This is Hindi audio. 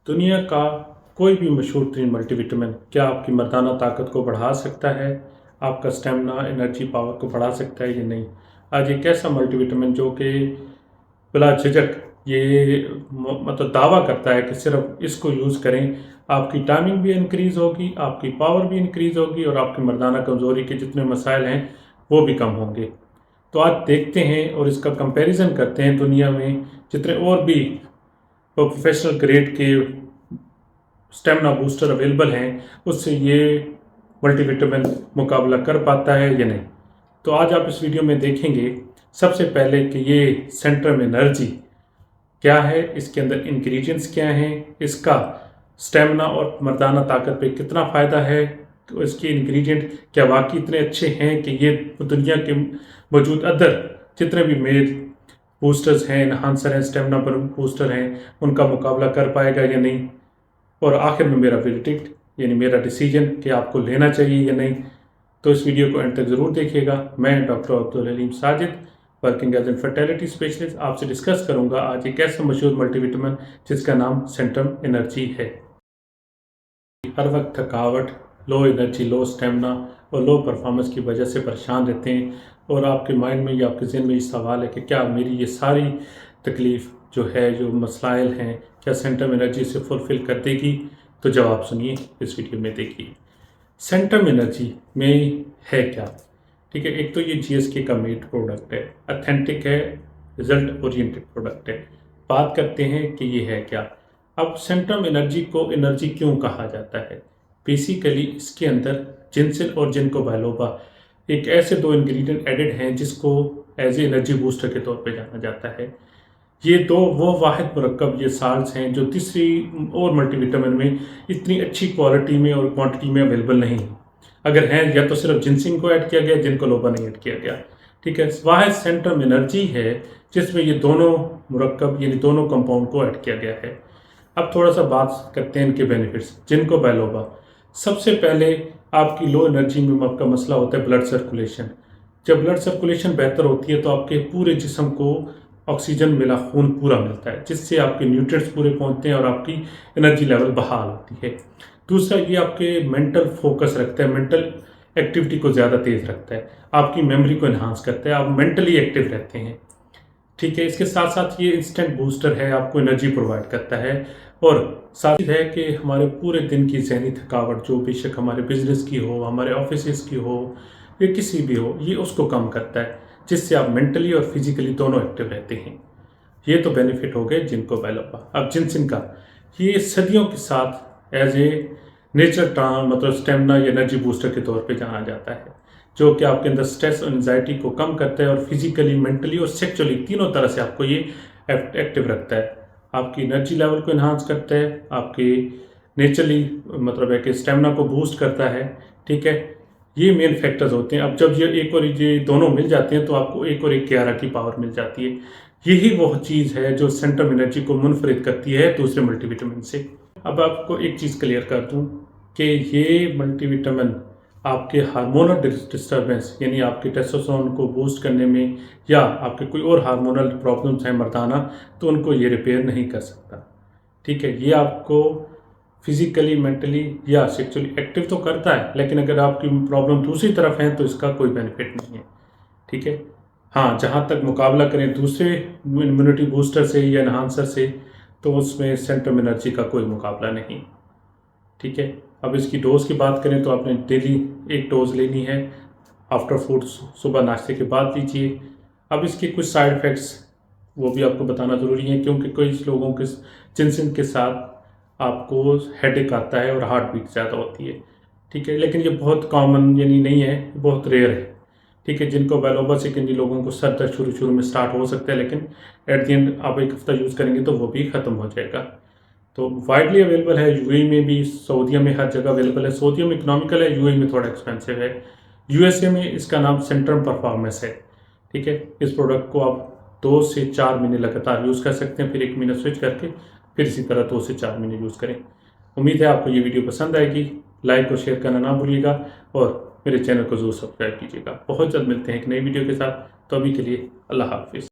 दुनिया का कोई भी मशहूर तरीन मल्टीविटामिन क्या आपकी मर्दाना ताकत को बढ़ा सकता है, आपका स्टेमिना एनर्जी पावर को बढ़ा सकता है या नहीं। आज एक ऐसा मल्टीविटामिन जो कि बिला झिझक ये मतलब दावा करता है कि सिर्फ इसको यूज़ करें, आपकी टाइमिंग भी इंक्रीज़ होगी, आपकी पावर भी इंक्रीज़ होगी और आपकी मर्दाना कमज़ोरी के जितने मसाइल हैं वो भी कम होंगे। तो आज देखते हैं और इसका कंपैरिजन करते हैं दुनिया में जितने और भी प्रोफेशनल ग्रेड के स्टेमिना बूस्टर अवेलेबल हैं उससे ये मल्टीविटामिन मुकाबला कर पाता है या नहीं। तो आज आप इस वीडियो में देखेंगे सबसे पहले कि ये सेंट्रम एनर्जी क्या है, इसके अंदर इंग्रेडिएंट्स क्या हैं, इसका स्टेमिना और मर्दाना ताकत पे कितना फ़ायदा है, तो इसके इंग्रेडिएंट क्या वाकई इतने अच्छे हैं कि ये दुनिया के मौजूद अदर जितने भी मेल बूस्टर्स हैं, एनहांसर हैं, स्टेमिना बूस्टर हैं, उनका मुकाबला कर पाएगा या नहीं। और आखिर में मेरा वर्डिक्ट यानी मेरा डिसीजन कि आपको लेना चाहिए या नहीं। तो इस वीडियो को एंड तक ज़रूर देखिएगा। मैं doctor Abdul Halim Sajid, working as an fertility specialist, आपसे डिस्कस करूंगा आज एक ऐसा मशहूर मल्टीविटामिन जिसका नाम सेंट्रम एनर्जी है। हर वक्त थकावट, लो एनर्जी, लो स्टेमिना और लो परफॉर्मेंस की वजह से परेशान रहते हैं और आपके माइंड में या आपके जहन में ये सवाल है कि क्या मेरी ये सारी तकलीफ़ जो है, जो मसाइल हैं, क्या सेंट्रम एनर्जी से फुलफ़िल कर देगी। तो जवाब सुनिए, इस वीडियो में देखिए सेंट्रम एनर्जी में है क्या। ठीक है, एक तो ये जीएसके का मेड प्रोडक्ट है, अथेंटिक है, रिजल्ट ओरिएंटेड प्रोडक्ट है। बात करते हैं कि ये है क्या। अब सेंट्रम एनर्जी को एनर्जी क्यों कहा जाता है। बेसिकली इसके अंदर जिनसिन और जिंको बायलोबा एक ऐसे दो इंग्रेडिएंट एडेड हैं जिसको एज ए एनर्जी बूस्टर के तौर पे जाना जाता है। ये दो वो वाहिद मुरक्कब ये साल्ट्स हैं जो तीसरी और मल्टीविटामिन में इतनी अच्छी क्वालिटी में और क्वांटिटी में अवेलेबल नहीं। अगर हैं या तो सिर्फ जिनसिन को ऐड किया गया, जिनको लोबा नहीं ऐड किया गया। ठीक है, वाहिद सेंट्रम एनर्जी है जिसमें ये दोनों मुरक्कब यानी दोनों कंपाउंड को ऐड किया गया है। अब थोड़ा सा बात करते हैं इनके बेनिफिट्स। जिनको बायलोबा, सबसे पहले आपकी लो एनर्जी में आपका मसला होता है ब्लड सर्कुलेशन। जब ब्लड सर्कुलेशन बेहतर होती है तो आपके पूरे जिस्म को ऑक्सीजन मिला खून पूरा मिलता है, जिससे आपके न्यूट्रिएंट्स पूरे पहुंचते हैं और आपकी एनर्जी लेवल बहाल होती है। दूसरा, ये आपके मेंटल फोकस रखता है, मेंटल एक्टिविटी को ज़्यादा तेज़ रखता है, आपकी मेमोरी को इन्हांस करता है, आप मेंटली एक्टिव रहते हैं। ठीक है, इसके साथ साथ ये इंस्टेंट बूस्टर है, आपको एनर्जी प्रोवाइड करता है। और साथ ही है कि हमारे पूरे दिन की जहनी थकावट जो बेशक हमारे बिजनेस की हो, हमारे ऑफिस की हो या किसी भी हो, ये उसको कम करता है, जिससे आप मेंटली और फिजिकली दोनों एक्टिव रहते हैं। ये तो बेनिफिट हो गए जिनको बायलोबा। अब जिनसिन का, ये सदियों के साथ एज ए नेचर मतलब स्टेमिना या एनर्जी बूस्टर के तौर पे जाना जाता है, जो कि आपके अंदर स्ट्रेस और एंजाइटी को कम करता है और फिजिकली, मेंटली और सेक्सुअली तीनों तरह से आपको ये एक्टिव रखता है। आपकी एनर्जी लेवल को इन्हांस करता है, आपके नेचुरली मतलब है कि स्टेमिना को बूस्ट करता है। ठीक है, ये मेन फैक्टर्स होते हैं। अब जब ये एक और ये दोनों मिल जाते हैं तो आपको एक और एक 11 की पावर मिल जाती है। यही वो चीज़ है जो सेंट्रम एनर्जी को मुनफरिद करती है दूसरे मल्टीविटामिन से। अब आपको एक चीज़ क्लियर कर दूं कि ये मल्टीविटामिन आपके हार्मोनल डिस्टर्बेंस यानी आपके टेस्टोस्टेरोन को बूस्ट करने में या आपके कोई और हार्मोनल प्रॉब्लम्स हैं मर्दाना, तो उनको ये रिपेयर नहीं कर सकता। ठीक है, ये आपको फिजिकली, मेंटली या सेक्सुअली एक्टिव तो करता है, लेकिन अगर आपकी प्रॉब्लम दूसरी तरफ है तो इसका कोई बेनिफिट नहीं है। ठीक है, हाँ, जहाँ तक मुकाबला करें दूसरे इम्यूनिटी बूस्टर से या एनहांसर से, तो उसमें सेंट्रम एनर्जी का कोई मुकाबला नहीं। ठीक है, अब इसकी डोज की बात करें तो आपने डेली एक डोज लेनी है, आफ्टर फूड, सुबह नाश्ते के बाद लीजिए। अब इसके कुछ साइड इफ़ेक्ट्स वो भी आपको बताना ज़रूरी है, क्योंकि कई लोगों के जिनसिन के साथ आपको हेडेक आता है और हार्ट बीट ज़्यादा होती है। ठीक है, लेकिन ये बहुत कॉमन यानी नहीं है, बहुत रेयर है। ठीक है, जिनको बायलोबा से किन्हीं लोगों को सर दर्द शुरू में स्टार्ट हो सकता है, लेकिन एट द एंड आप एक हफ्ता यूज़ करेंगे तो वो भी ख़त्म हो जाएगा। तो वाइडली अवेलेबल है, यूएई में भी, सऊदीया में, हर जगह अवेलेबल है। सऊदीया में इकोनॉमिकल है, यूएई में थोड़ा एक्सपेंसिव है। यूएसए में इसका नाम सेंट्रम परफॉर्मेंस है। ठीक है, इस प्रोडक्ट को आप 2 से 4 महीने लगातार यूज़ कर सकते हैं, फिर 1 महीना स्विच करके फिर इसी तरह 2 से 4 महीने यूज़ करें। उम्मीद है आपको ये वीडियो पसंद आएगी। लाइक और शेयर करना ना भूलिएगा और मेरे चैनल को जरूर सब्सक्राइब कीजिएगा। बहुत जल्द मिलते हैं एक नई वीडियो के साथ। तो अभी के लिए अल्लाह हाफिज़।